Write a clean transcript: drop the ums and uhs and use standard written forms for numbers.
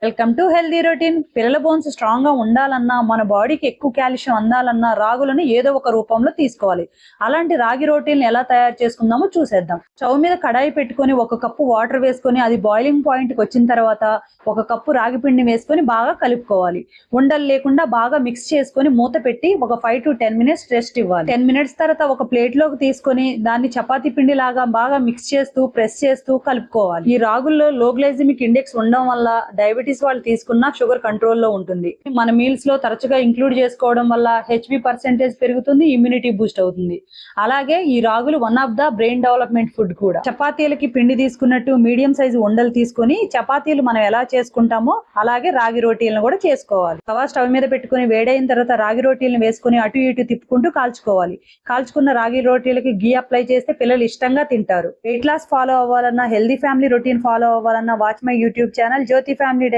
Welcome to healthy routine. పిల్లల bones strong గా ఉండాలన్నా, మన బాడీకి ఎక్కువ కాల్షియం అందాలన్నా రాగులను ఏదో ఒక రూపంలో తీసుకోవాలి. అలాంటి రాగి రోటీలను ఎలా తయారు చేసుకుందామో చూసేద్దాం. స్టవ్ మీద కడాయి పెట్టుకొని 1 కప్పు వాటర్ వేసుకొని అది బాయిలింగ్ పాయింట్ కి వచ్చిన తర్వాత 1 కప్పు రాగి పిండి వేసుకొని బాగా కలుపుకోవాలి. ఉండలు లేకుండా బాగా మిక్స్ చేసుకొని మూత పెట్టి ఒక 5 to 10 minutes రెస్ట్ ఇవ్వాలి. 10 minutes తర్వాత ఒక ప్లేట్ లోకి తీసుకొని దాన్ని చపాతీ పిండి లాగా బాగా మిక్స్ చేస్తూ ప్రెస్ చేస్తూ కలుపుకోవాలి. ఈ రాగుల్లో లో గ్లైసెమిక్ ఇండెక్స్ ఉండడం వల్ల డయాబెటీస్ వాళ్ళు తీసుకున్న షుగర్ కంట్రోల్ లో ఉంటుంది. మన మీల్స్ లో తరచుగా ఇంక్లూడ్ చేసుకోవడం వల్ల హెచ్బి పర్సెంటేజ్ పెరుగుతుంది, ఇమ్యూనిటీ బూస్ట్ అవుతుంది. అలాగే ఈ రాగులు one of the brain development food కూడా. చపాతీలకి పిండి తీసుకున్నట్టు మీడియం సైజు ఉండలు తీసుకొని చపాతీలు మనం ఎలా చేసుకుంటామో అలాగే రాగి రోటీలను కూడా చేసుకోవాలి. తవా స్టవ్ మీద పెట్టుకుని వేడైన తర్వాత రాగి రోటీలను వేసుకుని అటు ఇటు తిప్పుకుంటూ కాల్చుకోవాలి. కాల్చుకున్న రాగి రోటీలకి గీ అప్లై చేస్తే పిల్లలు ఇష్టంగా తింటారు. వెయిట్ లాస్ ఫాలో అవ్వాలన్నా, హెల్దీ ఫ్యామిలీ రొటీన్ ఫాలో అవ్వాలన్నా watch my YouTube channel Jyothi family